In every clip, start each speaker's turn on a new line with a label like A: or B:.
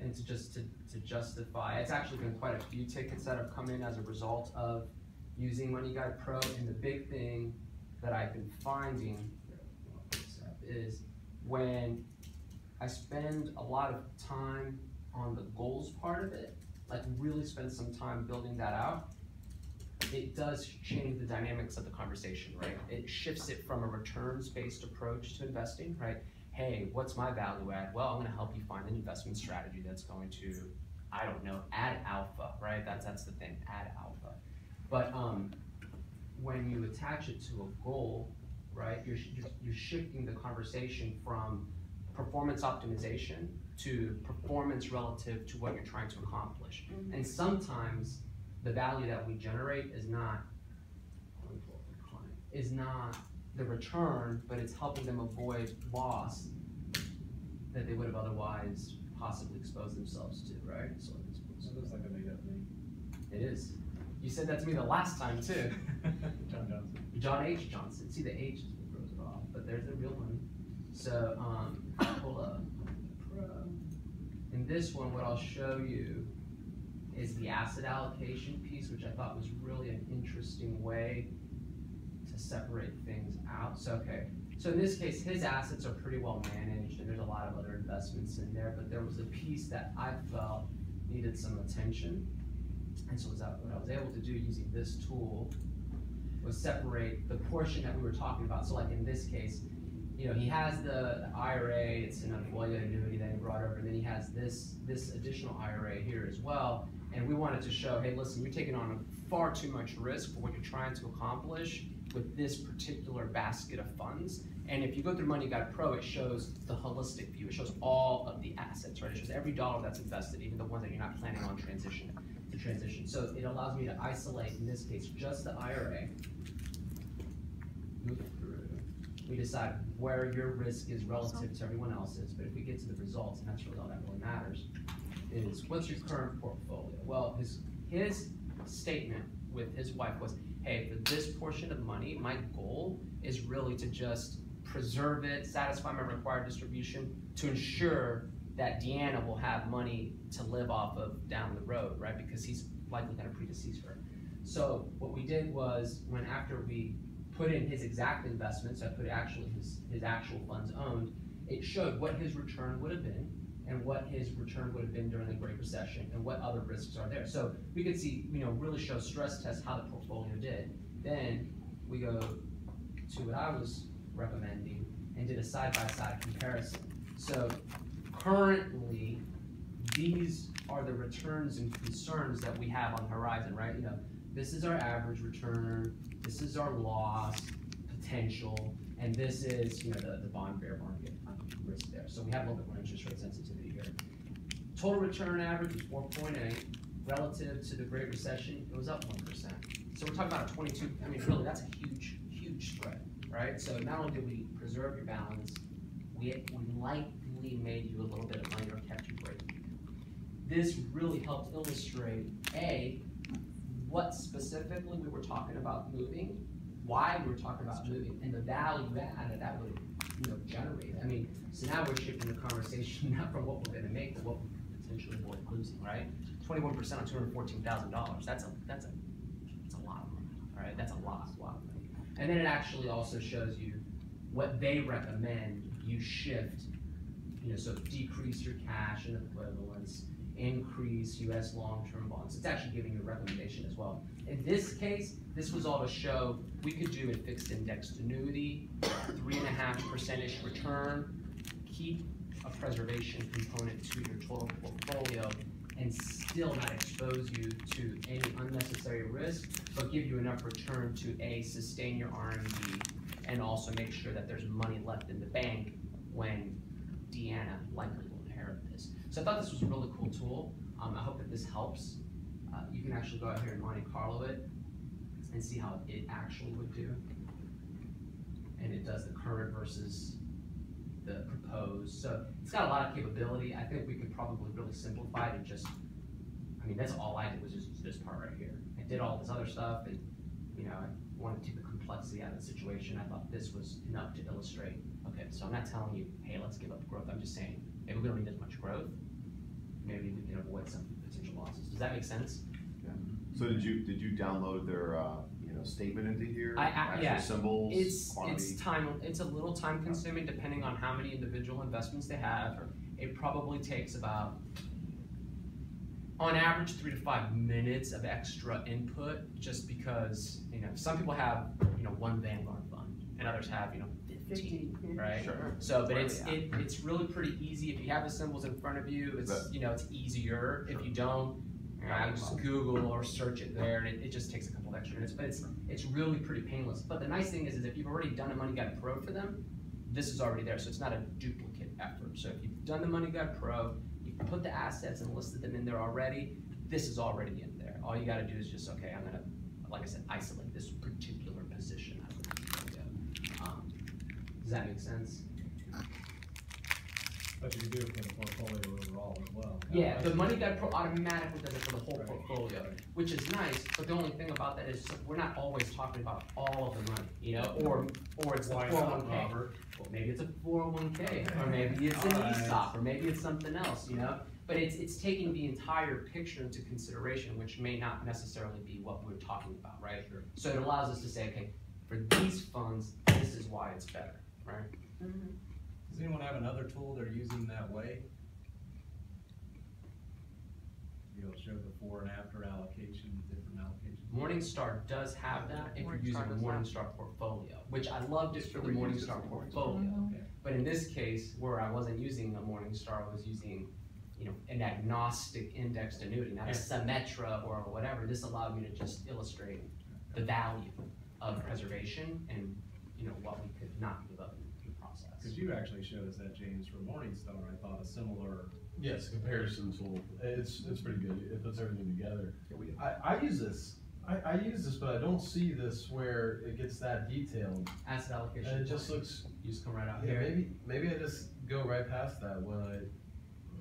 A: and to justify, it's actually been quite a few tickets that have come in as a result of using MoneyGuide Pro. And the big thing that I've been finding is when I spend a lot of time on the goals part of it, like really spend some time building that out, it does change the dynamics of the conversation, right? It shifts it from a returns-based approach to investing, right? Hey, what's my value add? Well, I'm gonna help you find an investment strategy that's going to, I don't know, add alpha, right? That's the thing, add alpha. But when you attach it to a goal, right, you're shifting the conversation from performance optimization to performance relative to what you're trying to accomplish. Mm-hmm. And sometimes the value that we generate is not the return, but it's helping them avoid loss that they would have otherwise possibly exposed themselves to, right? So
B: it looks like a made-up name.
A: It is. You said that to me the last time too.
B: John Johnson.
A: John H. Johnson. See, the H is what throws it off, but there's the real one. So, pull up Pro. In this one, what I'll show you is the asset allocation piece, which I thought was really an interesting way to separate things out. So, okay. So in this case, his assets are pretty well managed, and there's a lot of other investments in there, but there was a piece that I felt needed some attention. And so what I was able to do using this tool was separate the portion that we were talking about. So like in this case, you know, he has the IRA, it's an employee annuity that he brought over, and then he has this additional IRA here as well. And we wanted to show, hey, listen, you're taking on far too much risk for what you're trying to accomplish with this particular basket of funds. And if you go through MoneyGuide Pro, it shows the holistic view. It shows all of the assets, right? It shows every dollar that's invested, even the ones that you're not planning on transition. So it allows me to isolate, in this case, just the IRA. Move through. We decide where your risk is relative to everyone else's, but if we get to the results, and that's really all that really matters, is what's your current portfolio? Well, his statement with his wife was, hey, for this portion of money, my goal is really to just preserve it, satisfy my required distribution, to ensure that Deanna will have money to live off of down the road, right? Because he's likely going to predecease her. So what we did was, after we put in his exact investments, I put actually his actual funds owned, it showed what his return would have been and what his return would have been during the Great Recession and what other risks are there. So we could see, really show stress test how the portfolio did. Then we go to what I was recommending and did a side-by-side comparison. So currently, these are the returns and concerns that we have on the horizon, right? This is our average return, this is our loss potential, and this is, the bond bear market risk there. So we have a little bit more interest rate sensitivity here. Total return average was 4.8. Relative to the Great Recession, it was up 1%. So we're talking about a 22, really, that's a huge, huge spread, right? So not only did we preserve your balance, we likely made you a little bit of money or kept you breaking. This really helped illustrate, A, what specifically we were talking about moving, why we were talking about moving, and the value add that would generate. So now we're shifting the conversation not from what we're going to make, but what we could potentially avoid losing, right? 21% on $214,000. That's a lot of money, right? That's a lot of money. And then it actually also shows you what they recommend you shift. So decrease your cash and equivalents, increase U.S. long-term bonds. It's actually giving you a recommendation as well. In this case, this was all to show we could do a fixed indexed annuity, 3.5% return, keep a preservation component to your total portfolio, and still not expose you to any unnecessary risk, but give you enough return to A, sustain your R&D, and also make sure that there's money left in the bank when Deanna likely will inherit this. So I thought this was a really cool tool. I hope that this helps. You can actually go out here and Monte Carlo it and see how it actually would do. And it does the current versus the proposed. So it's got a lot of capability. I think we could probably really simplify it and just, that's all I did was just this part right here. I did all this other stuff, and I wanted to take the complexity out of the situation. I thought this was enough to illustrate, okay, so I'm not telling you, hey, let's give up growth. I'm just saying, maybe we don't need as much growth. Maybe avoid some potential losses. Does that make sense?
C: So did you download their statement into here? Actual
A: Yeah.
C: symbols,
A: It's
C: quantity?
A: it's a little time consuming depending on how many individual investments they have. It probably takes about, on average, 3 to 5 minutes of extra input, just because some people have one Vanguard fund and others have 15, right?
C: Sure.
A: So, but it's really pretty easy if you have the symbols in front of you. It's it's easier. If you don't, just Google or search it there, and it just takes a couple of extra minutes. But it's really pretty painless. But the nice thing is if you've already done a Money Guide Pro for them, this is already there, so it's not a duplicate effort. So if you've done the Money Guide Pro, you've put the assets and listed them in there already, this is already in there. All you gotta do is just, okay, I'm gonna, like I said, isolate this particular position as a portfolio. Does that make sense?
B: But you can do it for the portfolio overall as well.
A: Yeah, the Money Guide Pro automatically does it for the whole portfolio, which is nice, but the only thing about that is we're not always talking about all of the money, or it's the 401k. Well, maybe it's a 401k, or maybe it's an ESOP, or maybe it's something else, But it's taking the entire picture into consideration, which may not necessarily be what we're talking about, right?
B: Sure.
A: So it allows us to say, okay, for these funds, this is why it's better, right?
D: Mm-hmm.
B: Does anyone have another tool they're using that way? Show before and after allocation, different allocations.
A: Morningstar does have that if you're using the Morningstar portfolio, which I loved it for the
C: we use it
A: Morningstar
C: for
A: portfolio.
B: Okay.
A: But in this case, where I wasn't using a Morningstar, I was using, an agnostic indexed annuity, not a Symmetra or whatever. This allowed me to just illustrate the value of preservation and, what we could not give up in the process.
B: Because you actually showed us that, James, for Morningstar, I thought a similar.
E: Yes, comparison tool. It's pretty good. It puts everything together.
C: Yeah, we-
E: I use this. I use this, but I don't see this where it gets that detailed.
A: Asset allocation.
E: And it just
A: plan.
E: looks.
A: You just come right out
E: Yeah,
A: here.
E: maybe I just go right past that when I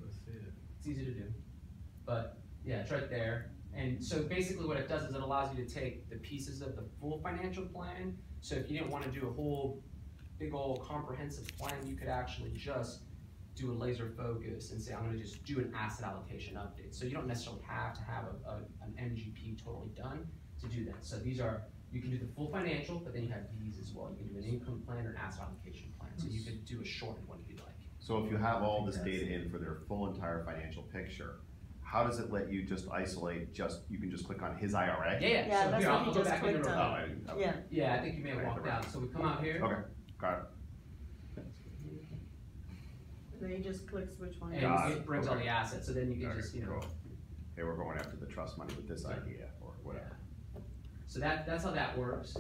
E: see it.
A: It's easy to do, but yeah, it's right there. And so basically what it does is it allows you to take the pieces of the full financial plan. So if you didn't want to do a whole big old comprehensive plan, you could actually just do a laser focus and say, I'm gonna just do an asset allocation update. So you don't necessarily have to have an MGP totally done to do that. So these are, you can do the full financial, but then you have these as well. You can do an income plan or an asset allocation plan. So you could do a shortened one if you'd like.
C: So if you have all this data in for their full entire financial picture, how does it let you just isolate, you can just click on his IRA?
A: Yeah,
D: Yeah,
A: so
D: that's
A: here,
D: what
A: I'll
D: he
A: go
D: just
A: back into
D: clicked
A: the-
C: Oh,
D: on.
C: I didn't, okay.
D: Yeah.
A: Yeah, I think you may have walked out. So we come out here.
C: Okay, got it.
D: Then he just clicks which one.
C: Got
A: And it brings all
C: okay.
A: the assets, so then you can
C: Okay,
A: just,
C: cool. Hey, we're going after the trust money with this idea, or whatever.
A: So that's how that works.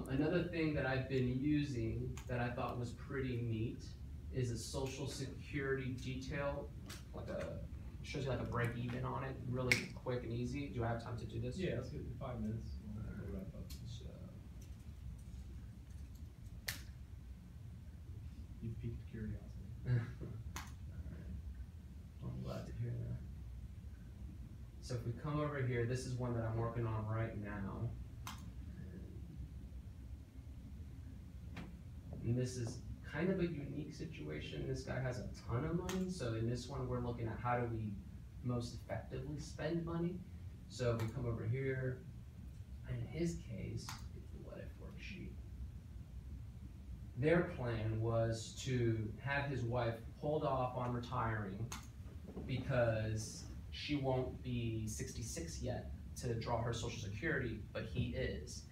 A: Another thing that I've been using that I thought was pretty neat is a social security detail, shows you like a break even on it, really quick and easy. Do I have time to do this?
B: Yeah, let's get 5 minutes. We'll wrap up.
A: So,
B: You piqued curiosity.
A: I'm glad to hear that. So if we come over here, this is one that I'm working on right now. And this is kind of a unique situation. This guy has a ton of money. So in this one, we're looking at how do we most effectively spend money. So if we come over here, in his case, it's the what if worksheet. Their plan was to have his wife hold off on retiring because she won't be 66 yet to draw her Social Security, but he is.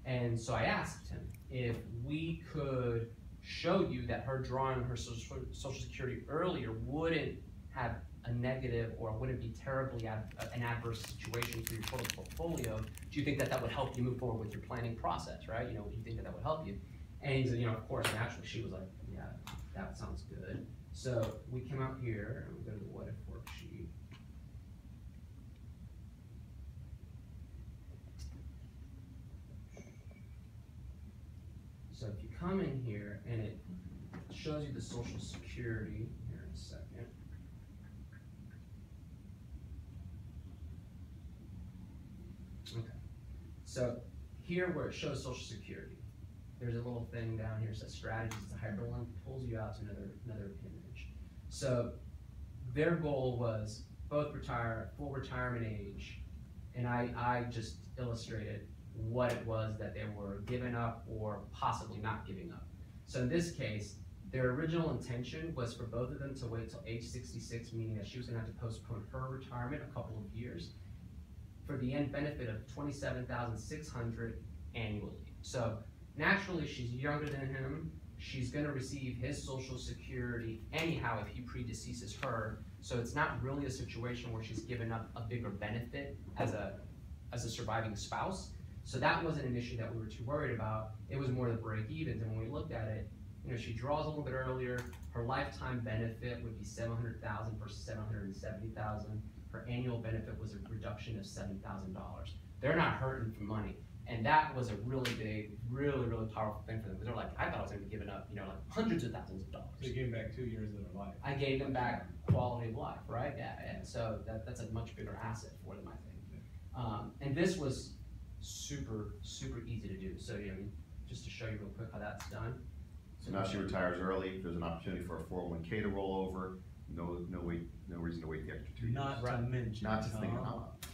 A: And so I asked him if we could show you that her drawing her Social Security earlier wouldn't have a negative or wouldn't be terribly an adverse situation for your total portfolio. Do you think that would help you move forward with your planning process, right? Do you think that would help you? And he said, of course, naturally, she was like, yeah, that sounds good. So we come out here and we go to the what if worksheet. So if you come in here and it shows you the Social Security, here in a second. Okay, so here where it shows Social Security, there's a little thing down here that says strategies, it's a hyperlink, pulls you out to another image. So their goal was both retire, full retirement age, and I just illustrated what it was that they were giving up or possibly not giving up. So in this case, their original intention was for both of them to wait till age 66, meaning that she was gonna have to postpone her retirement a couple of years for the end benefit of $27,600 annually. So naturally, she's younger than him. She's gonna receive his Social Security anyhow if he predeceases her. So it's not really a situation where she's given up a bigger benefit as a surviving spouse. So that wasn't an issue that we were too worried about. It was more the break evens. And when we looked at it, you know, she draws a little bit earlier. Her lifetime benefit would be $700,000 versus $770,000. Her annual benefit was a reduction of $7,000. They're not hurting for money. And that was a really big, really, really powerful thing for them. Because they're like, I thought I was gonna be giving up, you know, like hundreds of thousands of dollars.
B: They gave back 2 years of their life.
A: I gave them back quality of life, right? Yeah, and so that's a much bigger asset for them, I think. And this was super, super easy to do. So, you know, just to show you real quick how that's done.
C: So now she retires early, there's an opportunity for a 401k to roll over, no reason to wait the extra 2 years.
B: Not to mention.
C: Not to think,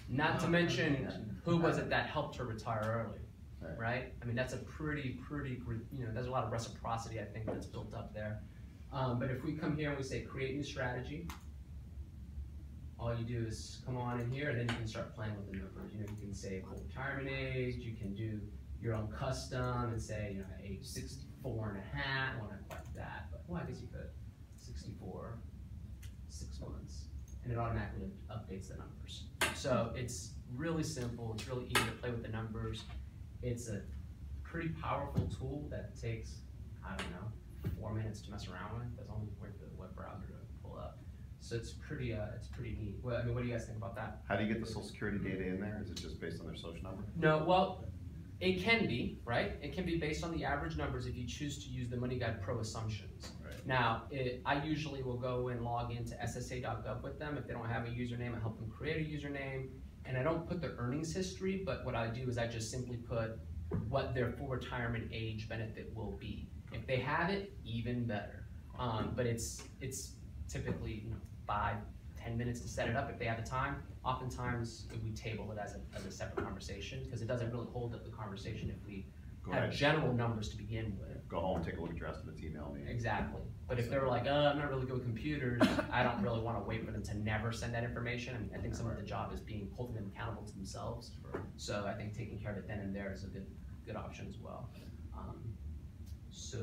A: Not to mention, who was it that helped her retire early,
C: Right.
A: right? I mean, that's a pretty, you know, there's a lot of reciprocity, I think, that's built up there. But if we come here and we say create new strategy, all you do is come on in here and then you can start playing with the numbers. You know, you can say full retirement age, you can do your own custom and say, you know, age 64 and a half, well, not quite that, but well, I guess you could, 64, 6 months, and it automatically updates the numbers. So it's really simple, it's really easy to play with the numbers. It's a pretty powerful tool that takes, I don't know, 4 minutes to mess around with. That's only wait for the web browser to pull up. So it's pretty neat. Well, I mean, what do you guys think about that?
C: How do you get the Social Security data in there? Is it just based on their social number?
A: No, well, it can be, right? It can be based on the average numbers if you choose to use the Money Guide Pro assumptions.
C: Right.
A: Now, I usually will go and log into SSA.gov with them. If they don't have a username, I help them create a username. And I don't put their earnings history, but what I do is I just simply put what their full retirement age benefit will be. If they have it, even better. But it's typically, you know, 5-10 minutes to set it up if they have the time. Oftentimes we table it as a separate conversation because it doesn't really hold up the conversation if we have general numbers to begin with.
C: Go home, take a look at your estimates, email me.
A: Exactly. But if they're like, I'm not really good with computers, I don't really want to wait for them to never send that information. I mean, I think some of the job is holding them accountable to themselves. So I think taking care of it then and there is a good option as well. So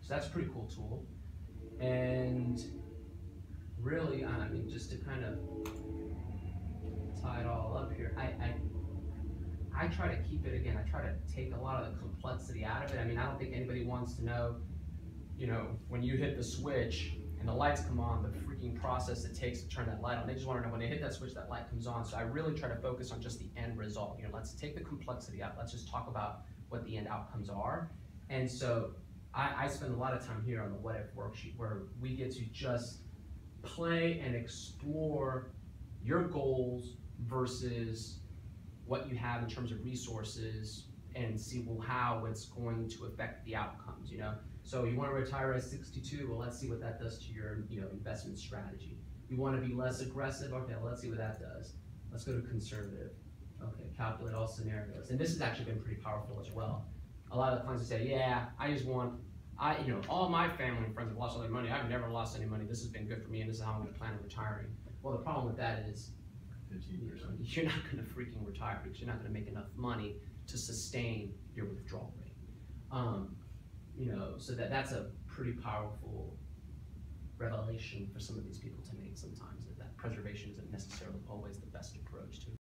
A: that's a pretty cool tool. And really, I mean, just to kind of tie it all up here, I try to keep it, again, I try to take a lot of the complexity out of it. I mean, I don't think anybody wants to know, you know, when you hit the switch and the lights come on, the freaking process it takes to turn that light on. They just want to know when they hit that switch, that light comes on. So I really try to focus on just the end result. You know, let's take the complexity out. Let's just talk about what the end outcomes are. And so I spend a lot of time here on the what if worksheet where we get to just play and explore your goals versus what you have in terms of resources and see, well, how it's going to affect the outcomes, you know? So you want to retire at 62, well, let's see what that does to your, you know, investment strategy. You want to be less aggressive, okay, well, let's see what that does. Let's go to conservative. Okay, calculate all scenarios. And this has actually been pretty powerful as well. A lot of the clients will say, yeah, you know, all my family and friends have lost all their money. I've never lost any money. This has been good for me, and this is how I'm going to plan on retiring. Well, the problem with that is, you're not going to freaking retire because you're not going to make enough money to sustain your withdrawal rate. You know, so that's a pretty powerful revelation for some of these people to make sometimes, that preservation isn't necessarily always the best approach to